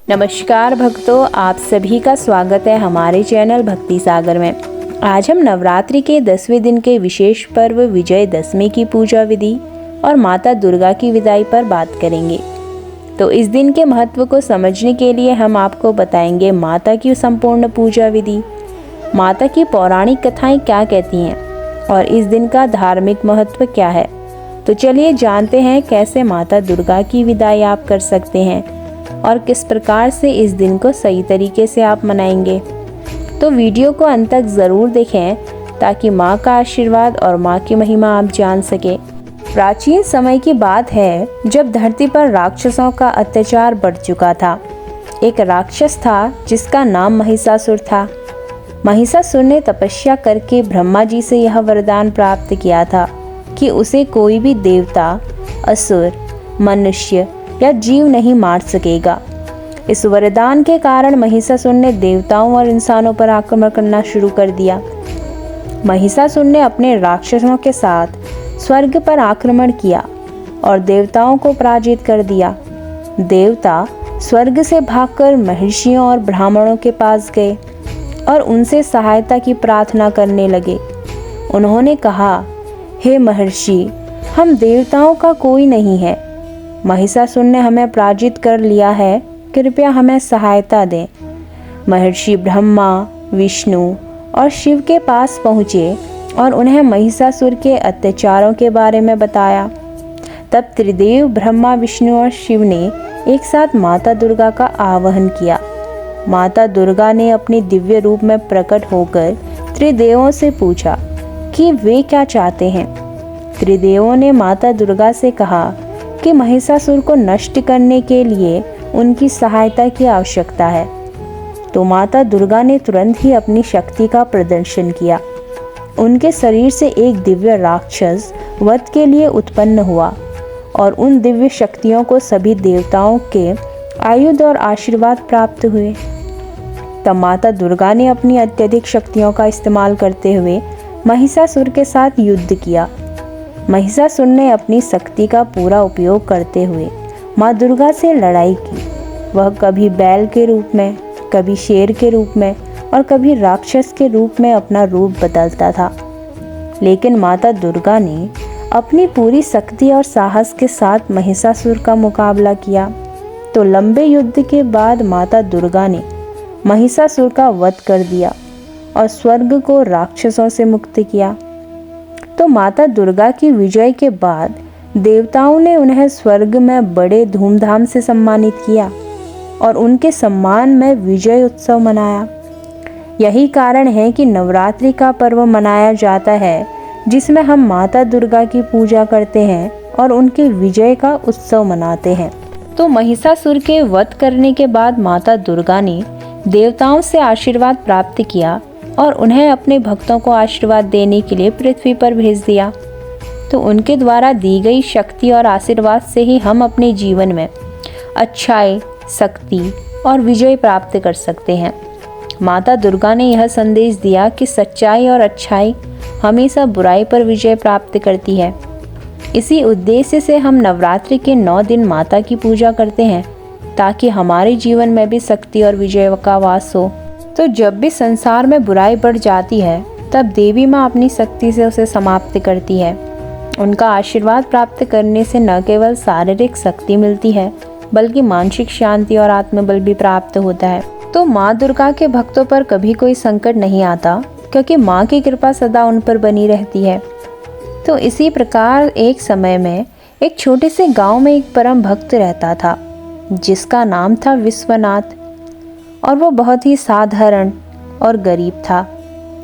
नमस्कार भक्तों, आप सभी का स्वागत है हमारे चैनल भक्ति सागर में। आज हम नवरात्रि के 10वें दिन के विशेष पर्व विजयदशमी की पूजा विधि और माता दुर्गा की विदाई पर बात करेंगे। तो इस दिन के महत्व को समझने के लिए हम आपको बताएंगे माता की संपूर्ण पूजा विधि, माता की पौराणिक कथाएं क्या कहती हैं और इस दिन का धार्मिक महत्व क्या है। तो चलिए जानते हैं कैसे माता दुर्गा की विदाई आप कर सकते हैं और किस प्रकार से इस दिन को सही तरीके से आप मनाएंगे। तो वीडियो को अंत तक ज़रूर देखें ताकि माँ का आशीर्वाद और माँ की महिमा आप जान सके। प्राचीन समय की बात है जब धरती पर राक्षसों का अत्याचार बढ़ चुका था। एक राक्षस था जिसका नाम महिषासुर था। महिषासुर ने तपस्या करके ब्रह्मा जी से यह वरदान प्राप्त किया था कि उसे कोई भी देवता, असुर, मनुष्य या जीव नहीं मार सकेगा। इस वरदान के कारण महिषासुर ने देवताओं और इंसानों पर आक्रमण करना शुरू कर दिया। महिषासुर ने अपने राक्षसों के साथ स्वर्ग पर आक्रमण किया और देवताओं को पराजित कर दिया। देवता स्वर्ग से भागकर महर्षियों और ब्राह्मणों के पास गए और उनसे सहायता की प्रार्थना करने लगे। उन्होंने कहा, हे महर्षि, हम देवताओं का कोई नहीं है। महिषासुर ने हमें पराजित कर लिया है, कृपया हमें सहायता दें। महर्षि ब्रह्मा, विष्णु और शिव के पास पहुँचे और उन्हें महिषासुर के अत्याचारों के बारे में बताया। तब त्रिदेव ब्रह्मा, विष्णु और शिव ने एक साथ माता दुर्गा का आवाहन किया। माता दुर्गा ने अपने दिव्य रूप में प्रकट होकर त्रिदेवों से पूछा कि वे क्या चाहते हैं। त्रिदेवों ने माता दुर्गा से कहा कि महिषासुर को नष्ट करने के लिए उनकी सहायता की आवश्यकता है। तो माता दुर्गा ने तुरंत ही अपनी शक्ति का प्रदर्शन किया। उनके शरीर से एक दिव्य राक्षस वध के लिए उत्पन्न हुआ और उन दिव्य शक्तियों को सभी देवताओं के आयुध और आशीर्वाद प्राप्त हुए। तब माता दुर्गा ने अपनी अत्यधिक शक्तियों का इस्तेमाल करते हुए महिषासुर के साथ युद्ध किया। महिषासुर ने अपनी शक्ति का पूरा उपयोग करते हुए माँ दुर्गा से लड़ाई की। वह कभी बैल के रूप में, कभी शेर के रूप में और कभी राक्षस के रूप में अपना रूप बदलता था। लेकिन माता दुर्गा ने अपनी पूरी शक्ति और साहस के साथ महिषासुर का मुकाबला किया। तो लंबे युद्ध के बाद माता दुर्गा ने महिषासुर का वध कर दिया और स्वर्ग को राक्षसों से मुक्त किया। तो माता दुर्गा की विजय के बाद देवताओं ने उन्हें स्वर्ग में बड़े धूमधाम से सम्मानित किया और उनके सम्मान में विजय उत्सव मनाया। यही कारण है कि नवरात्रि का पर्व मनाया जाता है, जिसमें हम माता दुर्गा की पूजा करते हैं और उनके विजय का उत्सव मनाते हैं। तो महिषासुर के वध करने के बाद माता दुर्गा ने देवताओं से आशीर्वाद प्राप्त किया और उन्हें अपने भक्तों को आशीर्वाद देने के लिए पृथ्वी पर भेज दिया। तो उनके द्वारा दी गई शक्ति और आशीर्वाद से ही हम अपने जीवन में अच्छाई, शक्ति और विजय प्राप्त कर सकते हैं। माता दुर्गा ने यह संदेश दिया कि सच्चाई और अच्छाई हमेशा बुराई पर विजय प्राप्त करती है। इसी उद्देश्य से हम नवरात्रि के 9 दिन माता की पूजा करते हैं ताकि हमारे जीवन में भी शक्ति और विजय का वास हो। तो जब भी संसार में बुराई बढ़ जाती है तब देवी माँ अपनी शक्ति से उसे समाप्त करती है। उनका आशीर्वाद प्राप्त करने से न केवल शारीरिक शक्ति मिलती है बल्कि मानसिक शांति और आत्मबल भी प्राप्त होता है। तो माँ दुर्गा के भक्तों पर कभी कोई संकट नहीं आता क्योंकि माँ की कृपा सदा उन पर बनी रहती है। तो इसी प्रकार एक समय में एक छोटे से गांव में एक परम भक्त रहता था जिसका नाम था विश्वनाथ। और वो बहुत ही साधारण और गरीब था,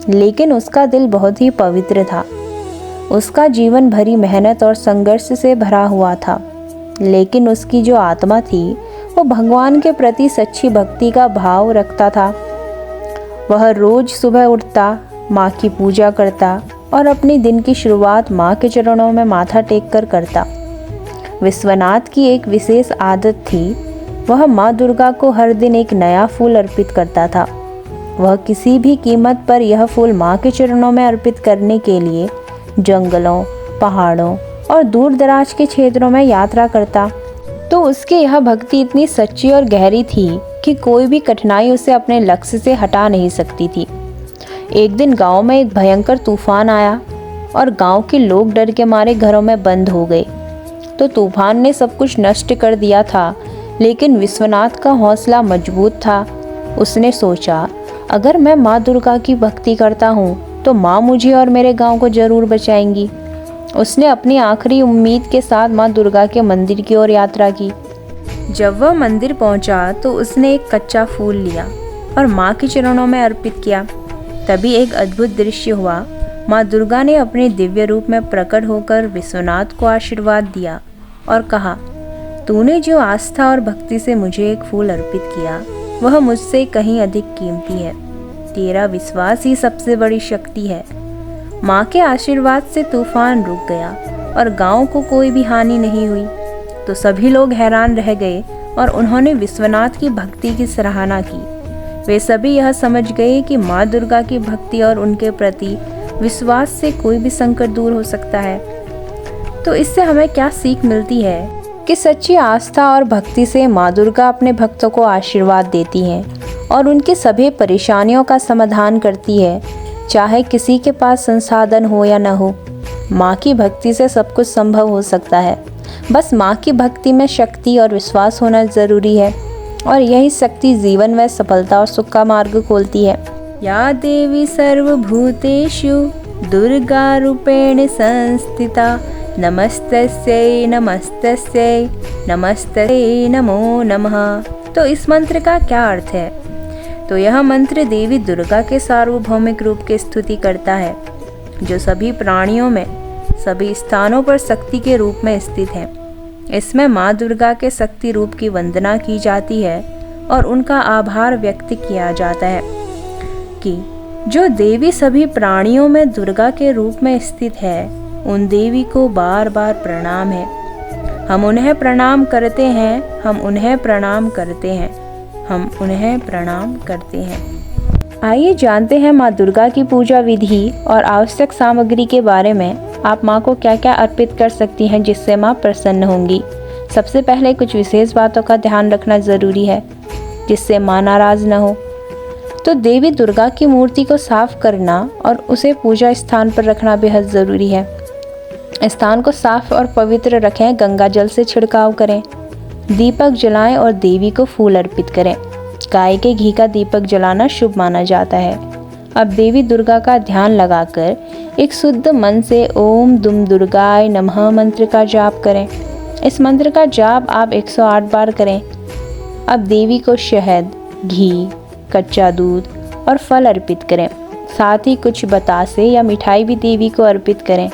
लेकिन उसका दिल बहुत ही पवित्र था। उसका जीवन भरी मेहनत और संघर्ष से भरा हुआ था, लेकिन उसकी जो आत्मा थी वो भगवान के प्रति सच्ची भक्ति का भाव रखता था। वह रोज सुबह उठता, माँ की पूजा करता और अपने दिन की शुरुआत माँ के चरणों में माथा टेक कर करता। विश्वनाथ की एक विशेष आदत थी, वह माँ दुर्गा को हर दिन एक नया फूल अर्पित करता था। वह किसी भी कीमत पर यह फूल माँ के चरणों में अर्पित करने के लिए जंगलों, पहाड़ों और दूर दराज के क्षेत्रों में यात्रा करता। तो उसकी यह भक्ति इतनी सच्ची और गहरी थी कि कोई भी कठिनाई उसे अपने लक्ष्य से हटा नहीं सकती थी। एक दिन गांव में एक भयंकर तूफान आया और गांव के लोग डर के मारे घरों में बंद हो गए। तो तूफान ने सब कुछ नष्ट कर दिया था, लेकिन विश्वनाथ का हौसला मजबूत था। उसने सोचा, अगर मैं माँ दुर्गा की भक्ति करता हूँ तो माँ मुझे और मेरे गांव को जरूर बचाएंगी। उसने अपनी आखिरी उम्मीद के साथ माँ दुर्गा के मंदिर की ओर यात्रा की। जब वह मंदिर पहुंचा तो उसने एक कच्चा फूल लिया और माँ के चरणों में अर्पित किया। तभी एक अद्भुत दृश्य हुआ। माँ दुर्गा ने अपने दिव्य रूप में प्रकट होकर विश्वनाथ को आशीर्वाद दिया और कहा, तूने जो आस्था और भक्ति से मुझे एक फूल अर्पित किया वह मुझसे कहीं अधिक कीमती है। तेरा विश्वास ही सबसे बड़ी शक्ति है। माँ के आशीर्वाद से तूफान रुक गया और गांव को कोई भी हानि नहीं हुई। तो सभी लोग हैरान रह गए और उन्होंने विश्वनाथ की भक्ति की सराहना की। वे सभी यह समझ गए कि माँ दुर्गा की भक्ति और उनके प्रति विश्वास से कोई भी संकट दूर हो सकता है। तो इससे हमें क्या सीख मिलती है कि सच्ची आस्था और भक्ति से माँ दुर्गा अपने भक्तों को आशीर्वाद देती हैं और उनकी सभी परेशानियों का समाधान करती है, चाहे किसी के पास संसाधन हो या न हो। माँ की भक्ति से सब कुछ संभव हो सकता है। बस माँ की भक्ति में शक्ति और विश्वास होना ज़रूरी है और यही शक्ति जीवन में सफलता और सुख का मार्ग खोलती है। या देवी सर्वभूतेषु दुर्गा रूपेण संस्थिता नमस्तस्यै नमस्तस्यै नमस्तस्यै नमो नमः। तो इस मंत्र का क्या अर्थ है? तो यह मंत्र देवी दुर्गा के सार्वभौमिक रूप की स्तुति करता है, जो सभी प्राणियों में सभी स्थानों पर शक्ति के रूप में स्थित है। इसमें माँ दुर्गा के शक्ति रूप की वंदना की जाती है और उनका आभार व्यक्त किया जाता है कि जो देवी सभी प्राणियों में दुर्गा के रूप में स्थित है, उन देवी को बार बार प्रणाम है। हम उन्हें प्रणाम करते हैं, हम उन्हें प्रणाम करते हैं, हम उन्हें प्रणाम करते हैं। आइए जानते हैं माँ दुर्गा की पूजा विधि और आवश्यक सामग्री के बारे में। आप माँ को क्या क्या अर्पित कर सकती हैं जिससे माँ प्रसन्न होंगी। सबसे पहले कुछ विशेष बातों का ध्यान रखना ज़रूरी है जिससे माँ नाराज़ न हो। तो देवी दुर्गा की मूर्ति को साफ करना और उसे पूजा स्थान पर रखना बेहद ज़रूरी है। स्थान को साफ और पवित्र रखें, गंगा जल से छिड़काव करें, दीपक जलाएं और देवी को फूल अर्पित करें। गाय के घी का दीपक जलाना शुभ माना जाता है। अब देवी दुर्गा का ध्यान लगाकर एक शुद्ध मन से ओम दुम दुर्गाय नमः मंत्र का जाप करें। इस मंत्र का जाप आप 108 बार करें। अब देवी को शहद, घी, कच्चा दूध और फल अर्पित करें। साथ ही कुछ बतासे या मिठाई भी देवी को अर्पित करें।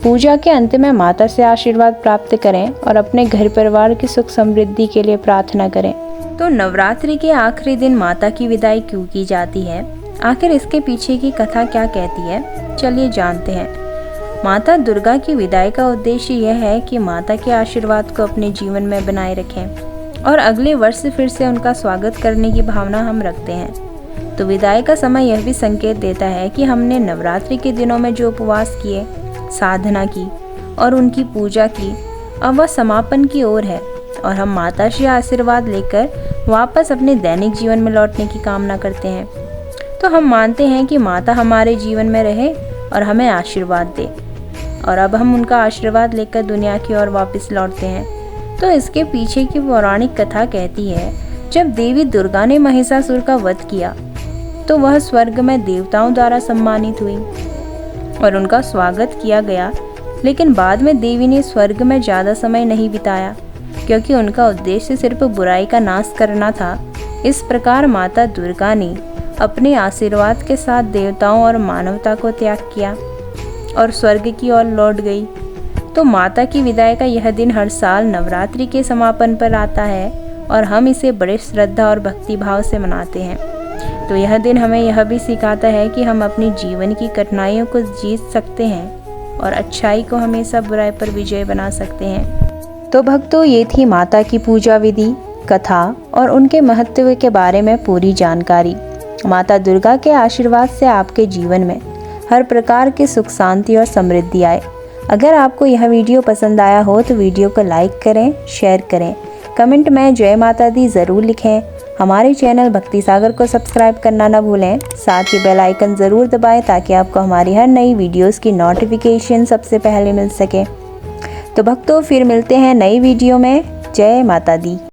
पूजा के अंत में माता से आशीर्वाद प्राप्त करें और अपने घर परिवार की सुख समृद्धि के लिए प्रार्थना करें। तो नवरात्रि के आखिरी दिन माता की विदाई क्यों की जाती है? आखिर इसके पीछे की कथा क्या कहती है? चलिए जानते हैं। माता दुर्गा की विदाई का उद्देश्य यह है कि माता के आशीर्वाद को अपने जीवन में बनाए रखें और अगले वर्ष फिर से उनका स्वागत करने की भावना हम रखते हैं। तो विदाई का समय यह भी संकेत देता है कि हमने नवरात्रि के दिनों में जो उपवास किए, साधना की और उनकी पूजा की, अब वह समापन की ओर है और हम माता से आशीर्वाद लेकर वापस अपने दैनिक जीवन में लौटने की कामना करते हैं। तो हम मानते हैं कि माता हमारे जीवन में रहे और हमें आशीर्वाद दे, और अब हम उनका आशीर्वाद लेकर दुनिया की ओर वापस लौटते हैं। तो इसके पीछे की पौराणिक कथा कहती है, जब देवी दुर्गा ने महिषासुर का वध किया तो वह स्वर्ग में देवताओं द्वारा सम्मानित हुई और उनका स्वागत किया गया। लेकिन बाद में देवी ने स्वर्ग में ज़्यादा समय नहीं बिताया क्योंकि उनका उद्देश्य सिर्फ बुराई का नाश करना था। इस प्रकार माता दुर्गा ने अपने आशीर्वाद के साथ देवताओं और मानवता को त्याग किया और स्वर्ग की ओर लौट गई। तो माता की विदाई का यह दिन हर साल नवरात्रि के समापन पर आता है और हम इसे बड़े श्रद्धा और भक्ति भाव से मनाते हैं। तो यह दिन हमें यह भी सिखाता है कि हम अपने जीवन की कठिनाइयों को जीत सकते हैं और अच्छाई को हमेशा बुराई पर विजय बना सकते हैं। तो भक्तों, ये थी माता की पूजा विधि, कथा और उनके महत्व के बारे में पूरी जानकारी। माता दुर्गा के आशीर्वाद से आपके जीवन में हर प्रकार की सुख, शांति और समृद्धि आए। अगर आपको यह वीडियो पसंद आया हो तो वीडियो को लाइक करें, शेयर करें, कमेंट में जय माता दी ज़रूर लिखें हमारे चैनल भक्ति सागर को सब्सक्राइब करना ना भूलें। साथ ही बेल आइकन ज़रूर दबाएं ताकि आपको हमारी हर नई वीडियोस की नोटिफिकेशन सबसे पहले मिल सके। तो भक्तों, फिर मिलते हैं नई वीडियो में। जय माता दी।